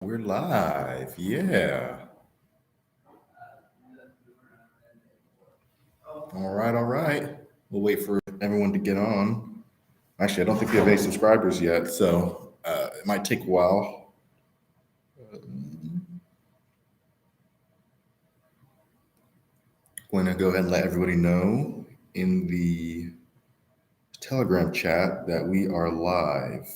We're live, yeah. All right. We'll wait for everyone to get on. Actually, I don't think we have any subscribers yet, so it might take a while. Going to go ahead and let everybody know in the Telegram chat that we are live.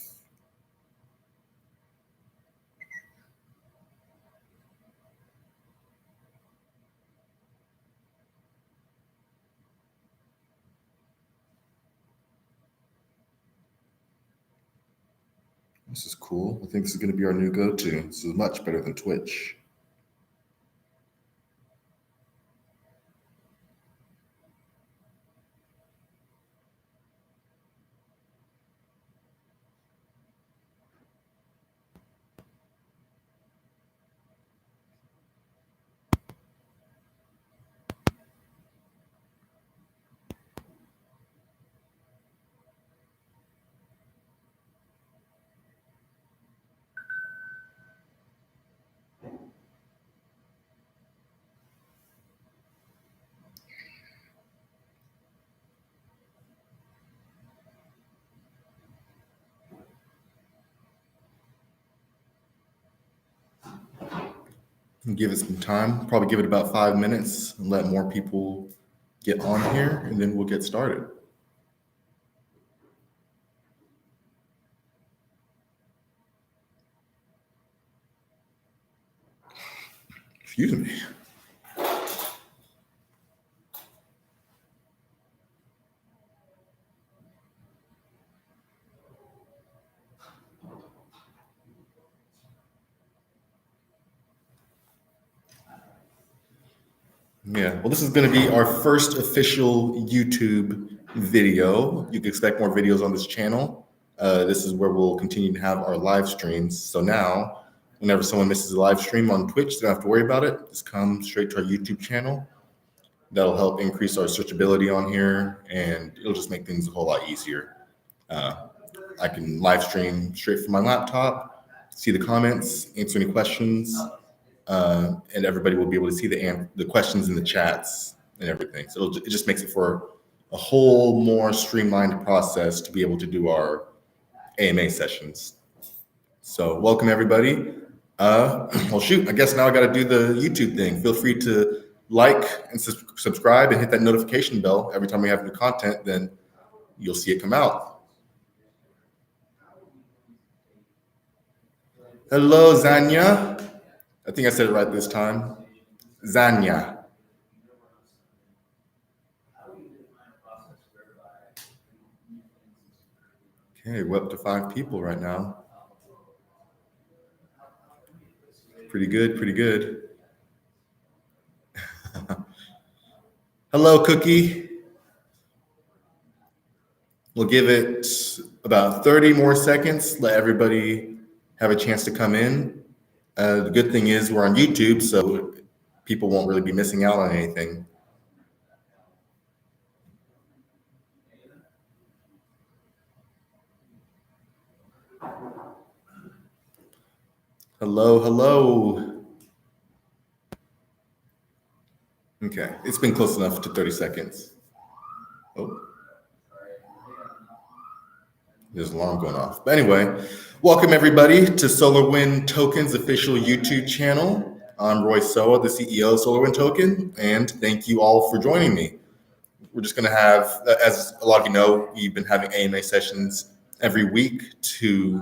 This is cool. I think this is going to be our new go-to. This is much better than Twitch. Give it some time, probably give it about 5 minutes and let more people get on here, and then we'll get started. Excuse me. Yeah, well, this is going to be our first official YouTube video. You can expect more videos on this channel. This is where we'll continue to have our live streams. So now, whenever someone misses a live stream on Twitch, they don't have to worry about it. Just come straight to our YouTube channel. That'll help increase our searchability on here, and it'll just make things a whole lot easier. I can live stream straight from my laptop, see the comments, answer any questions. And everybody will be able to see the questions in the chats and everything. So it just makes it for a whole more streamlined process to be able to do our AMA sessions. So welcome everybody. Well, shoot, I guess now I got to do the YouTube thing. Feel free to like and subscribe and hit that notification bell every time we have new content, then you'll see it come out. Hello, Zanya. I think I said it right this time. Zanya. Okay, we're up to 5 people right now. Pretty good. Hello, Cookie. We'll give it about 30 more seconds, let everybody have a chance to come in. The good thing is we're on YouTube, so people won't really be missing out on anything. Hello. Okay, it's been close enough to 30 seconds. Oh. There's an alarm going off. But anyway, welcome everybody to Solarwindtoken's official YouTube channel. I'm Roy Soa, the CEO of SolarWindtoken, and thank you all for joining me. We're just going to have, as a lot of you know, we've been having AMA sessions every week to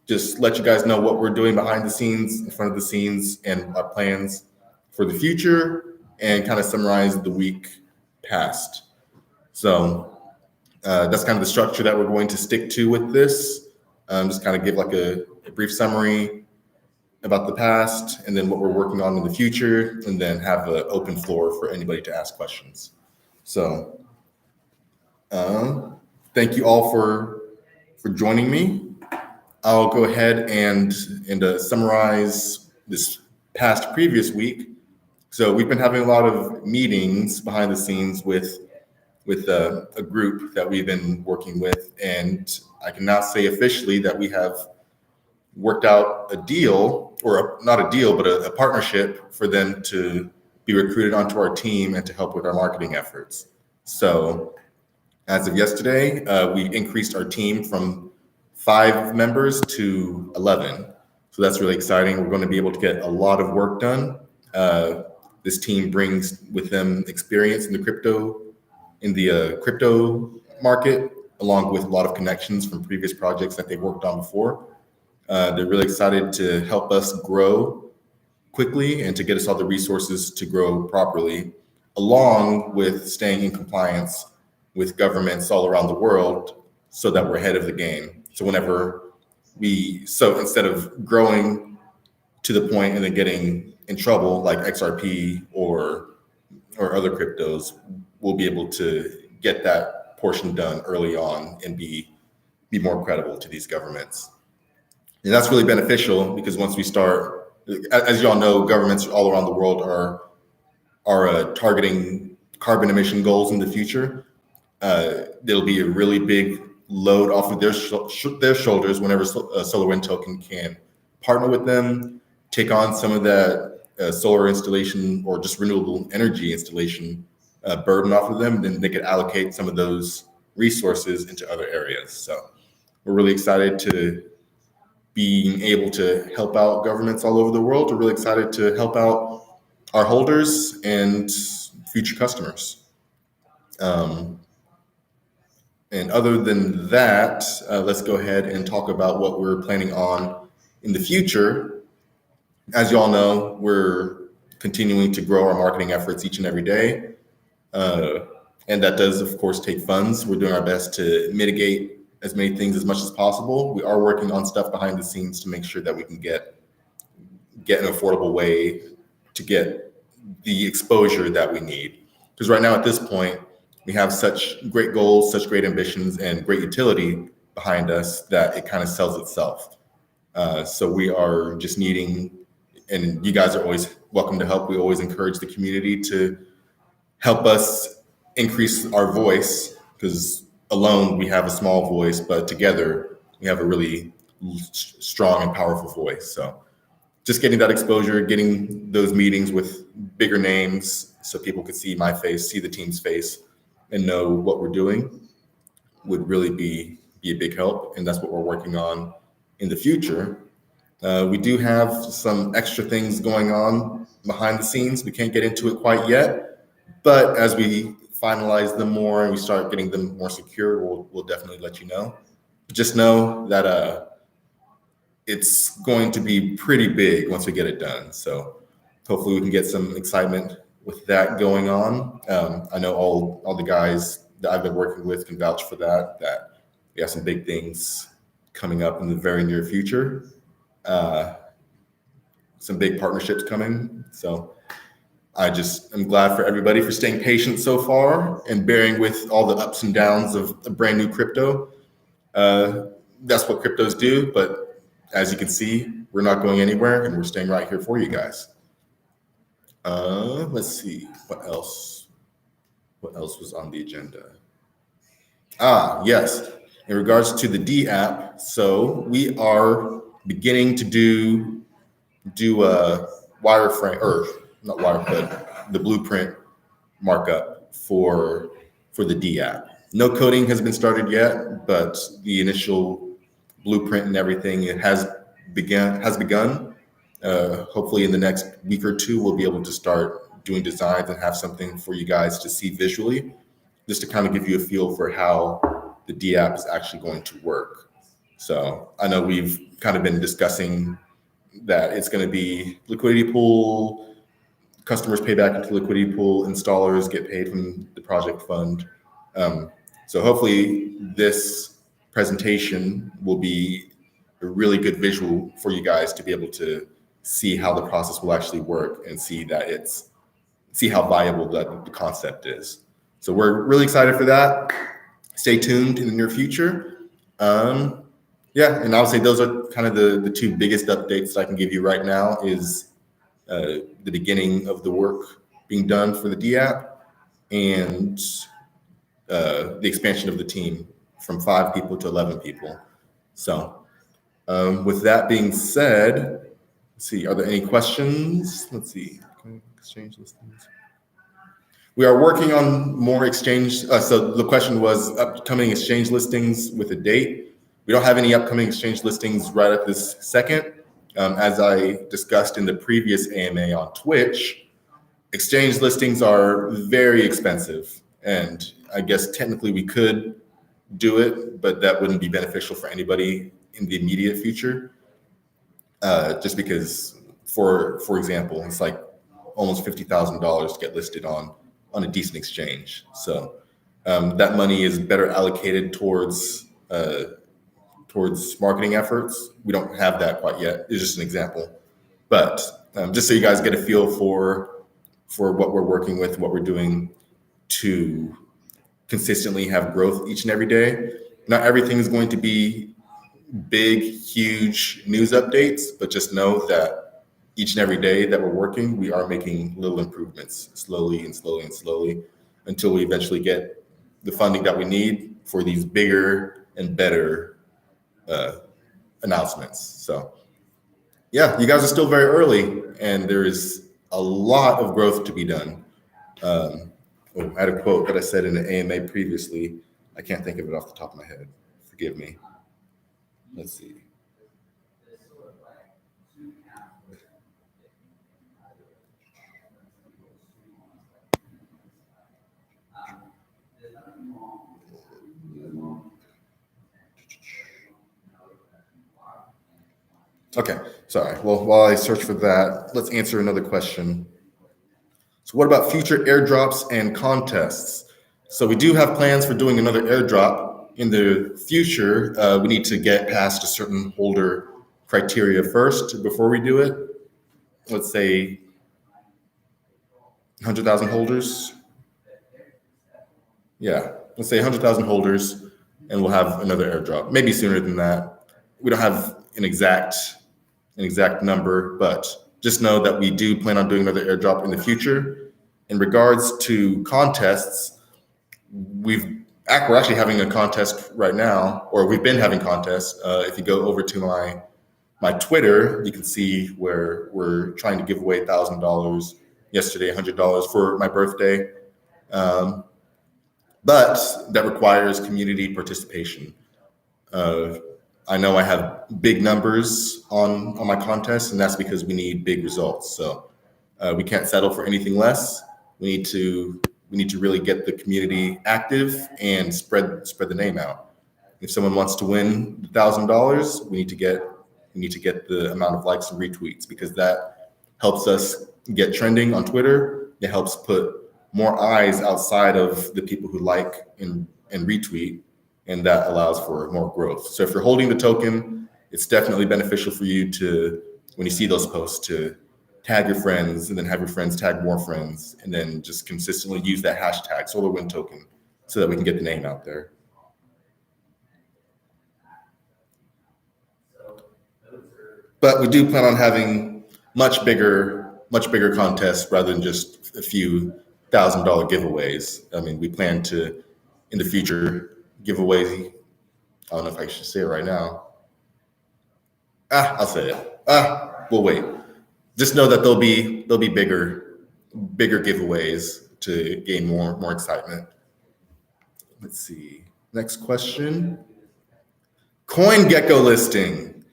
just let you guys know what we're doing behind the scenes, in front of the scenes, and our plans for the future, and kind of summarize the week past. So that's kind of the structure that we're going to stick to with this. Just kind of give like a brief summary about the past and then what we're working on in the future, and then have an open floor for anybody to ask questions. So thank you all for joining me. I'll go ahead and summarize this previous week. So we've been having a lot of meetings behind the scenes with a group that we've been working with, and I can now say officially that we have worked out a deal, or not a deal, but a partnership for them to be recruited onto our team and to help with our marketing efforts. So as of yesterday, we increased our team from 5 members to 11. So that's really exciting. We're going to be able to get a lot of work done. This team brings with them experience in the crypto market, along with a lot of connections from previous projects that they've worked on before. They're really excited to help us grow quickly and to get us all the resources to grow properly, along with staying in compliance with governments all around the world so that we're ahead of the game. So instead of growing to the point and then getting in trouble like XRP or other cryptos, we'll be able to get that portion done early on and be more credible to these governments. And that's really beneficial because once we start, as y'all know, governments all around the world are targeting carbon emission goals in the future. There'll be a really big load off of their shoulders whenever SolarWindtoken can partner with them, take on some of that solar installation or just renewable energy installation burden off of them. Then they could allocate some of those resources into other areas. So we're really excited to being able to help out governments all over the world. We're really excited to help out our holders and future customers. And other than that, let's go ahead and talk about what we're planning on in the future. As you all know, we're continuing to grow our marketing efforts each and every day. And that does, of course, take funds. We're doing our best to mitigate as many things as much as possible. We are working on stuff behind the scenes to make sure that we can get an affordable way to get the exposure that we need. Because right now at this point, we have such great goals, such great ambitions, and great utility behind us that it kind of sells itself. So we are just needing, and you guys are always welcome to help. We always encourage the community to help us increase our voice, because alone we have a small voice, but together we have a really strong and powerful voice. So just getting that exposure, getting those meetings with bigger names so people could see my face, see the team's face, and know what we're doing would really be a big help. And that's what we're working on in the future. We do have some extra things going on behind the scenes. We can't get into it quite yet, but as we finalize them more and we start getting them more secure, we'll definitely let you know. But just know that it's going to be pretty big once we get it done. So hopefully we can get some excitement with that going on. I know all the guys that I've been working with can vouch for that we have some big things coming up in the very near future. Some big partnerships coming. So I'm glad for everybody for staying patient so far and bearing with all the ups and downs of a brand new crypto. That's what cryptos do. But as you can see, we're not going anywhere and we're staying right here for you guys. Let's see, what else was on the agenda? Yes, in regards to the D app. So we are beginning to do a wireframe, or not wireframe, but the blueprint markup for the D app. No coding has been started yet, but the initial blueprint and everything has begun. Hopefully in the next week or two, we'll be able to start doing designs and have something for you guys to see visually, just to kind of give you a feel for how the D app is actually going to work. So I know we've kind of been discussing that it's going to be liquidity pool, customers pay back into liquidity pool, installers get paid from the project fund. So hopefully this presentation will be a really good visual for you guys to be able to see how the process will actually work and see how viable the concept is. So we're really excited for that. Stay tuned in the near future. Yeah, and I would say those are kind of the two biggest updates I can give you right now is the beginning of the work being done for the D app and the expansion of the team from 5 people to 11 people. So With that being said, let's see, are there any questions? Let's see, exchange listings. We are working on more exchange. So the question was upcoming exchange listings with a date. We don't have any upcoming exchange listings right at this second. As I discussed in the previous AMA on Twitch, exchange listings are very expensive. And I guess technically we could do it, but that wouldn't be beneficial for anybody in the immediate future. Just because, for example, it's like almost $50,000 to get listed on a decent exchange. So that money is better allocated towards marketing efforts. We don't have that quite yet. It's just an example, but just so you guys get a feel for what we're working with, what we're doing to consistently have growth each and every day. Not everything is going to be big, huge news updates, but just know that each and every day that we're working, we are making little improvements slowly and slowly and slowly until we eventually get the funding that we need for these bigger and better announcements. So yeah, you guys are still very early and there is a lot of growth to be done. I had a quote that I said in the AMA previously. I can't think of it off the top of my head. Forgive me. Let's see. Okay, sorry. Well, while I search for that, let's answer another question. So what about future airdrops and contests? So we do have plans for doing another airdrop in the future. We need to get past a certain holder criteria first before we do it. Let's say 100,000 holders. Yeah, let's say 100,000 holders, and we'll have another airdrop. Maybe sooner than that. We don't have an exact number, but just know that we do plan on doing another airdrop in the future. In regards to contests, we're actually having a contest right now, or we've been having contests. If you go over to my Twitter, you can see where we're trying to give away $1,000 yesterday, $100 for my birthday. But that requires community participation. I know I have big numbers on my contest, and that's because we need big results. So we can't settle for anything less. We need to really get the community active and spread the name out. If someone wants to win $1,000, we need to get the amount of likes and retweets, because that helps us get trending on Twitter. It helps put more eyes outside of the people who like and retweet, and that allows for more growth. So if you're holding the token, it's definitely beneficial for you to, when you see those posts, to tag your friends and then have your friends tag more friends, and then just consistently use that hashtag SolarWindtoken so that we can get the name out there. But we do plan on having much bigger contests rather than just a few $1,000 giveaways. I mean, we plan to, in the future, give away, I don't know if I should say it right now. I'll say it. We'll wait. Just know that there'll be bigger giveaways to gain more excitement. Let's see. Next question. CoinGecko listing.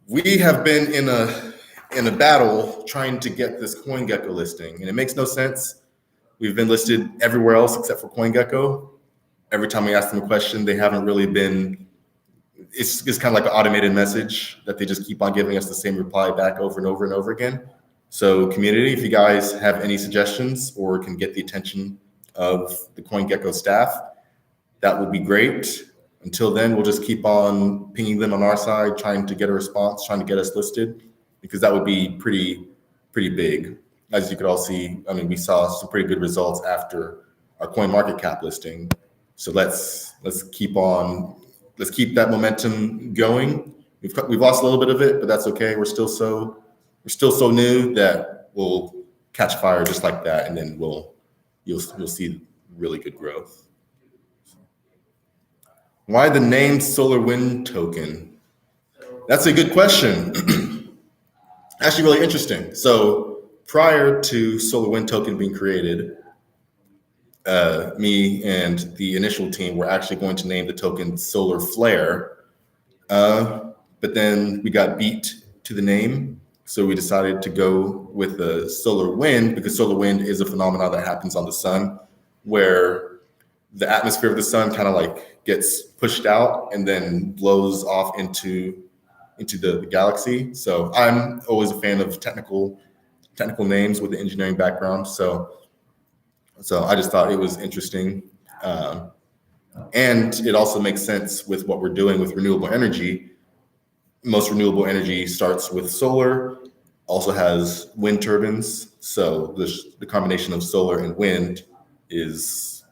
We have been in a battle trying to get this CoinGecko listing, and it makes no sense. We've been listed everywhere else except for CoinGecko. Every time we ask them a question, they haven't really been. It's kind of like an automated message that they just keep on giving us the same reply back over and over and over again. So community, if you guys have any suggestions or can get the attention of the CoinGecko staff, that would be great. Until then, we'll just keep on pinging them on our side, trying to get a response, trying to get us listed, because that would be pretty big. As you could all see, I mean, we saw some pretty good results after our CoinMarketCap listing. So let's keep that momentum going. We've lost a little bit of it, but that's okay. We're still so new that we'll catch fire just like that, and then you'll see really good growth. Why the name SolarWindtoken? That's a good question. Actually, really interesting. So prior to Solarwindtoken being created, me and the initial team were actually going to name the token Solar Flare, but then we got beat to the name. So we decided to go with the solar wind because solar wind is a phenomenon that happens on the sun where the atmosphere of the sun kind of like gets pushed out and then blows off into the galaxy. So I'm always a fan of technical names with the engineering background. So I just thought it was interesting. And it also makes sense with what we're doing with renewable energy. Most renewable energy starts with solar, also has wind turbines. So the combination of solar and wind gives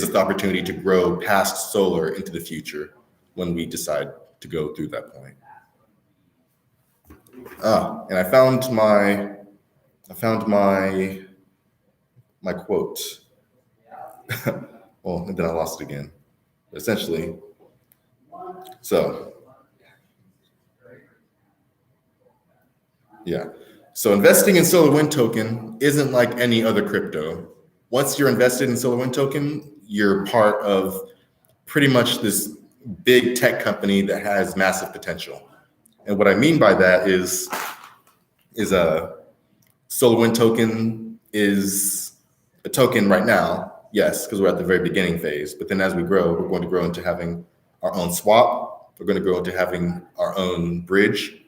us the opportunity to grow past solar into the future when we decide to go through that point. And I found my quote. Well, and then I lost it again. But essentially, so yeah. So investing in Solarwindtoken isn't like any other crypto. Once you're invested in Solarwindtoken, you're part of pretty much this big tech company that has massive potential. And what I mean by that is a Solarwindtoken is a token right now, yes, because we're at the very beginning phase. But then as we grow, we're going to grow into having our own swap. We're going to grow into having our own bridge,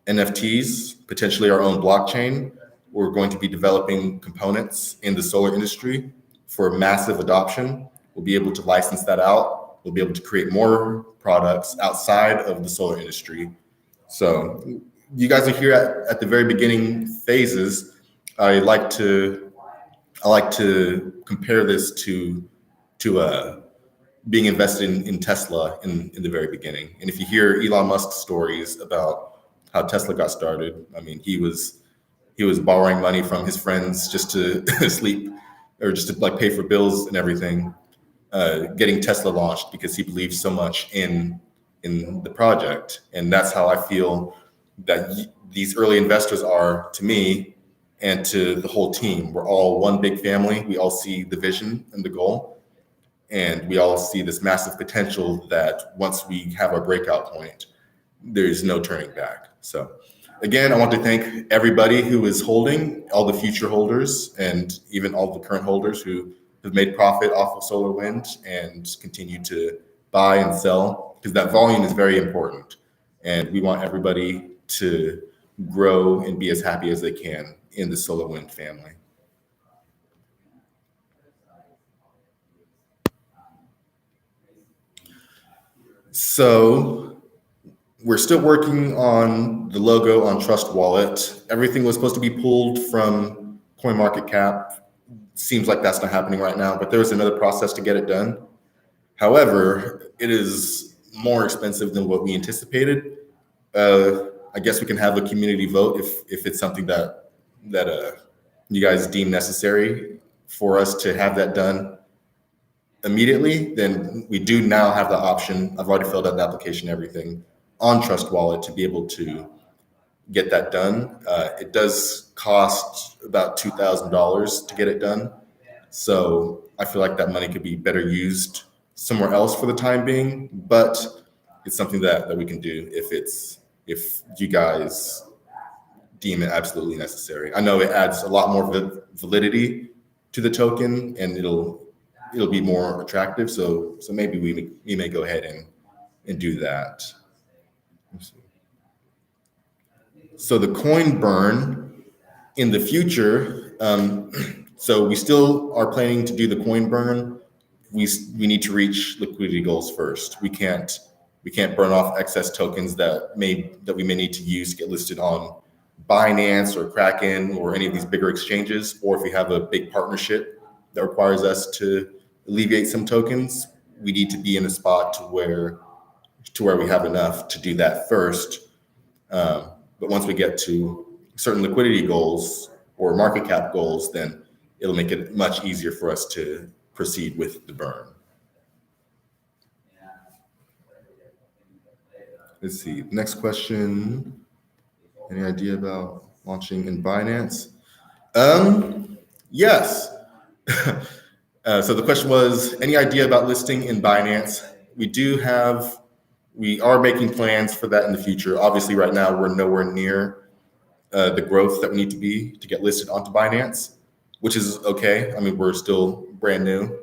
NFTs, potentially our own blockchain. We're going to be developing components in the solar industry for massive adoption. We'll be able to license that out. We'll be able to create more products outside of the solar industry. So you guys are here at the very beginning phases. I like to compare this to being invested in Tesla in the very beginning. And if you hear Elon Musk's stories about how Tesla got started, I mean, he was borrowing money from his friends just to sleep or just to like pay for bills and everything, getting Tesla launched because he believed so much in the project. And that's how I feel that these early investors are to me and to the whole team. We're all one big family. We all see the vision and the goal. And we all see this massive potential that once we have our breakout point, there's no turning back. So again, I want to thank everybody who is holding, all the future holders, and even all the current holders who have made profit off of SolarWind and continue to buy and sell, because that volume is very important. And we want everybody to grow and be as happy as they can in the SolarWind family. So we're still working on the logo on Trust Wallet. Everything was supposed to be pulled from CoinMarketCap. Seems like that's not happening right now, but there was another process to get it done. However, it is more expensive than what we anticipated. I guess we can have a community vote if it's something that you guys deem necessary for us to have that done immediately. Then we do now have the option. I've already filled out the application, everything on Trust Wallet to be able to get that done. It does cost about $2,000 to get it done. So I feel like that money could be better used somewhere else for the time being, but it's something that we can do if you guys deem it absolutely necessary. I know it adds a lot more validity to the token and it'll be more attractive. So maybe we may go ahead and do that. So the coin burn in the future, so we still are planning to do the coin burn. We need to reach liquidity goals first. We can't burn off excess tokens that we may need to use to get listed on Binance or Kraken or any of these bigger exchanges, or if we have a big partnership that requires us to alleviate some tokens, we need to be in a spot to where we have enough to do that first. But once we get to certain liquidity goals or market cap goals, then it'll make it much easier for us to proceed with the burn. Let's see. Next question. Any idea about launching in Binance? Yes. So the question was, any idea about listing in Binance? We are making plans for that in the future. Obviously, right now we're nowhere near the growth that we need to be to get listed onto Binance, which is okay. I mean, we're still brand new.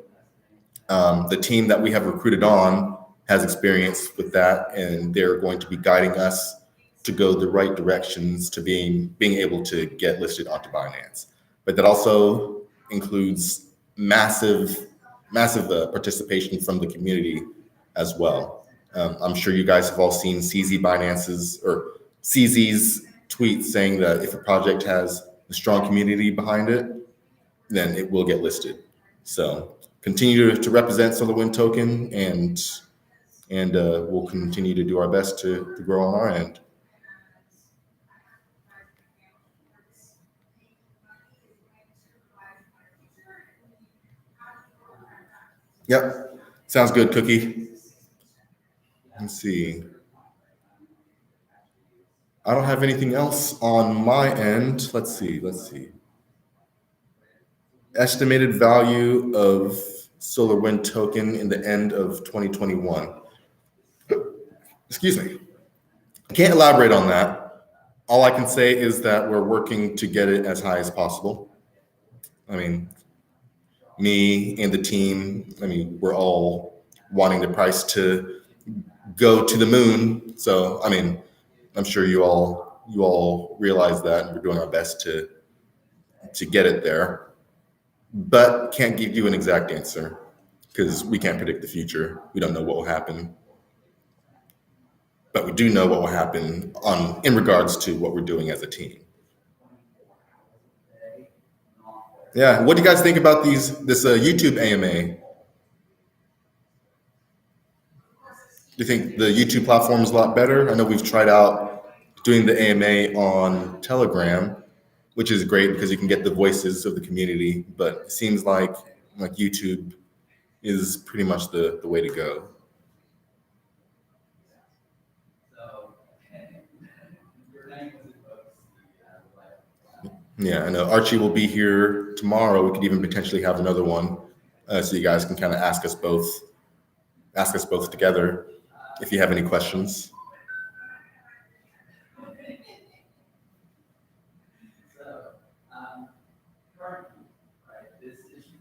The team that we have recruited on has experience with that, and they're going to be guiding us to go the right directions to being able to get listed onto Binance. But that also includes massive participation from the community as well. I'm sure you guys have all seen CZ's tweets saying that if a project has a strong community behind it, then it will get listed. So continue to represent SolarWindtoken, and we'll continue to do our best to grow on our end. Yep, sounds good, Cookie. Let's see. I don't have anything else on my end. Let's see. Estimated value of SolarWindtoken in the end of 2021. Excuse me. I can't elaborate on that. All I can say is that we're working to get it as high as possible. I mean, me and the team, we're all wanting the price to go to the moon. So, I'm sure you all realize that, and we're doing our best to get it there. But can't give you an exact answer because we can't predict the future. We don't know what will happen. But we do know what will happen in regards to what we're doing as a team. Yeah, what do you guys think about this YouTube AMA? Do you think the YouTube platform is a lot better? I know we've tried out doing the AMA on Telegram, which is great because you can get the voices of the community, but it seems like YouTube is pretty much the way to go. Yeah, I know Archie will be here tomorrow. We could even potentially have another one, so you guys can kind of ask us both together if you have any questions.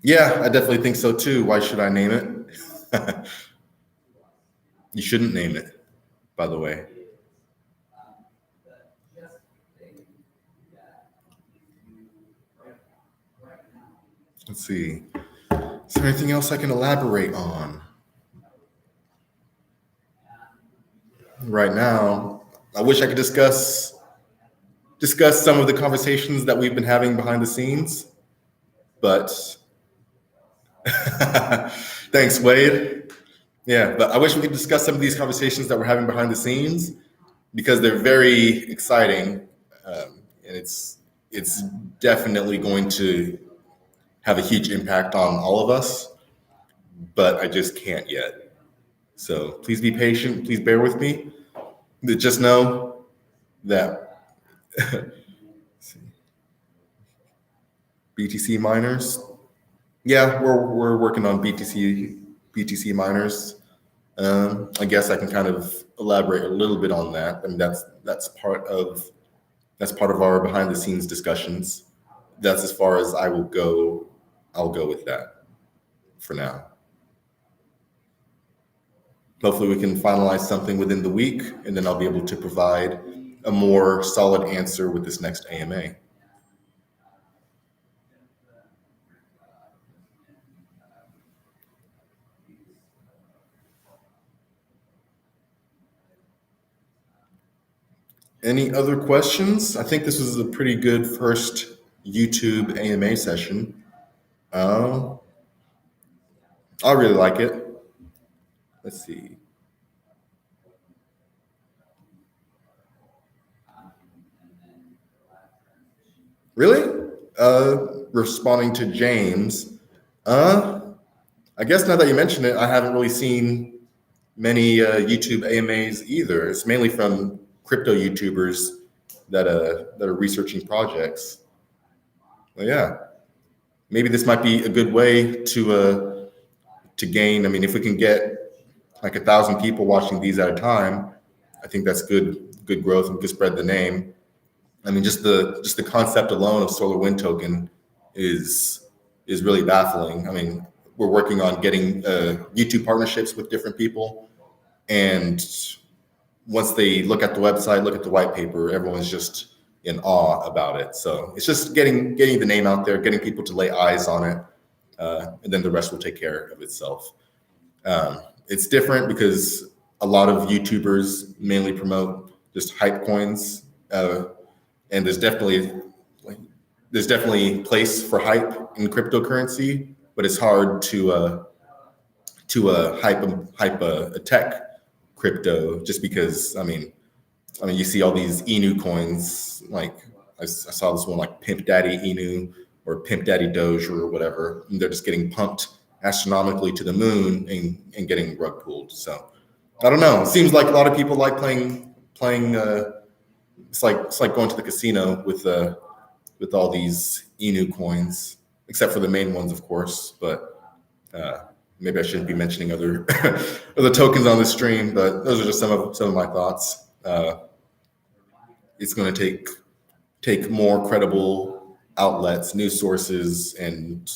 Yeah, I definitely think so too. Why should I name it? You shouldn't name it, by the way. Let's see. Is there anything else I can elaborate on? Right now, I wish I could discuss some of the conversations that we've been having behind the scenes, but thanks, Wade. Yeah, but I wish we could discuss some of these conversations that we're having behind the scenes because they're very exciting, and it's definitely going to have a huge impact on all of us, but I just can't yet. So please be patient. Please bear with me. Just know that BTC miners. Yeah, we're working on BTC miners. I guess I can kind of elaborate a little bit on that. That's part of our behind the scenes discussions. That's as far as I will go. I'll go with that for now. Hopefully we can finalize something within the week, and then I'll be able to provide a more solid answer with this next AMA. Any other questions? I think this was a pretty good first YouTube AMA session. I really like it. Let's see. Really? Responding to James. I guess now that you mention it, I haven't really seen many YouTube AMAs either. It's mainly from crypto YouTubers that are researching projects. Well, yeah, maybe this might be a good way to gain. I mean, if we can get like 1,000 people watching these at a time, I think that's good growth and could spread the name. I mean, just the concept alone of SolarWindtoken is really baffling. I mean, we're working on getting YouTube partnerships with different people, and once they look at the website, look at the white paper, everyone's just in awe about it. So it's just getting the name out there, getting people to lay eyes on it, and then the rest will take care of itself. It's different because a lot of YouTubers mainly promote just hype coins, and there's definitely place for hype in cryptocurrency, but it's hard to hype a tech crypto just because I mean you see all these Inu coins, like I saw this one like Pimp Daddy Inu or Pimp Daddy Doge or whatever, and they're just getting pumped astronomically to the moon and getting rug pulled. So I don't know. It seems like a lot of people like playing. It's like going to the casino with all these Inu coins, except for the main ones, of course. But maybe I shouldn't be mentioning other other tokens on the stream. But those are just some of my thoughts. It's going to take more credible outlets, news sources, and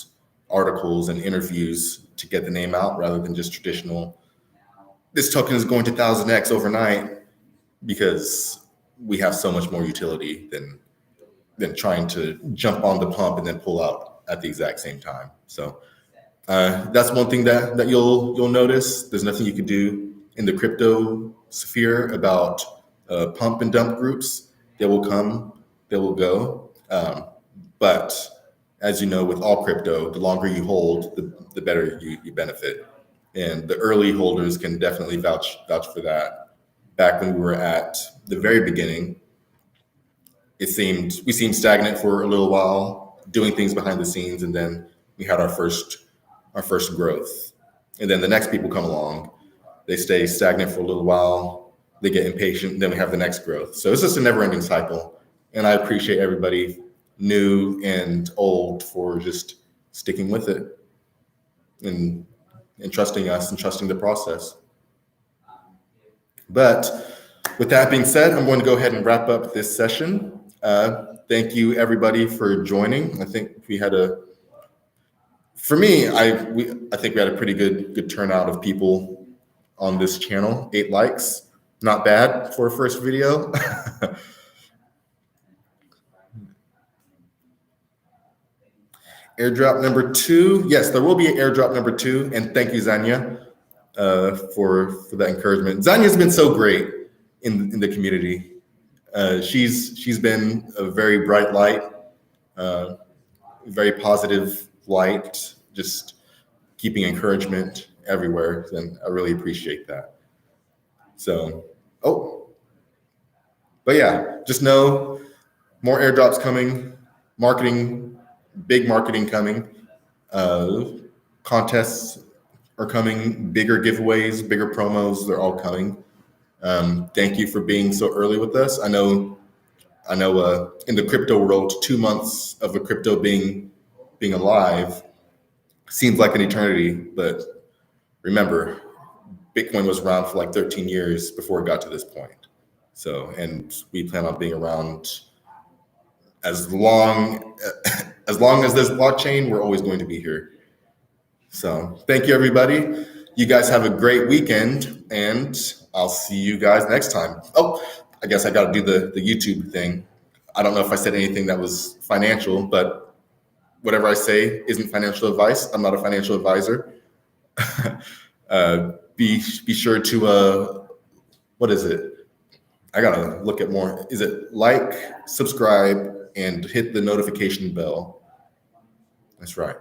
articles and interviews to get the name out, rather than just traditional. This token is going to 1,000x overnight, because we have so much more utility than trying to jump on the pump and then pull out at the exact same time. So that's one thing that you'll notice. There's nothing you can do in the crypto sphere about pump and dump groups. They will come, they will go. But as you know, with all crypto, the longer you hold, the better you benefit. And the early holders can definitely vouch for that. Back when we were at the very beginning, we seemed stagnant for a little while, doing things behind the scenes, and then we had our first growth. And then the next people come along, they stay stagnant for a little while, they get impatient, and then we have the next growth. So it's just a never-ending cycle. And I appreciate everybody, new and old, for just sticking with it and trusting us and trusting the process. But with that being said, I'm going to go ahead and wrap up this session. Thank you, everybody, for joining. I think we had I think we had a pretty good turnout of people on this channel. 8 likes, not bad for a first video. Airdrop number 2. Yes, there will be an airdrop number 2. And thank you, Zanya, for that encouragement. Zanya's been so great in the community. She's been a very bright light, very positive light, just keeping encouragement everywhere. And I really appreciate that. So, but yeah, just know more airdrops coming, big marketing coming, contests are coming, bigger giveaways, bigger promos, they're all coming. Thank you for being so early with us. I know in the crypto world, 2 months of a crypto being alive seems like an eternity, but remember, Bitcoin was around for like 13 years before it got to this point. So, and we plan on being around as long as there's blockchain, we're always going to be here. So thank you, everybody. You guys have a great weekend, and I'll see you guys next time. Oh, I guess I got to do the YouTube thing. I don't know if I said anything that was financial, but whatever I say isn't financial advice. I'm not a financial advisor. Be sure to, what is it? I got to look at more. Is it like, subscribe, and hit the notification bell? That's right.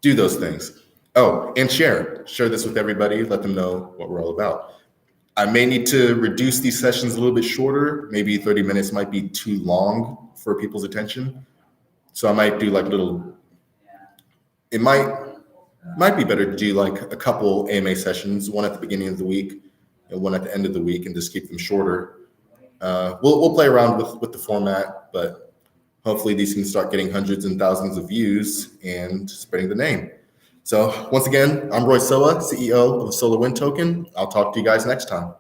Do those things. Oh, and share this with everybody. Let them know what we're all about. I may need to reduce these sessions a little bit shorter. Maybe 30 minutes might be too long for people's attention. So I might do like it might be better to do like a couple AMA sessions, one at the beginning of the week, and one at the end of the week, and just keep them shorter. We'll play around with the format, but hopefully these can start getting hundreds and thousands of views and spreading the name. So once again, I'm Roy Soa, CEO of SolarWindtoken. I'll talk to you guys next time.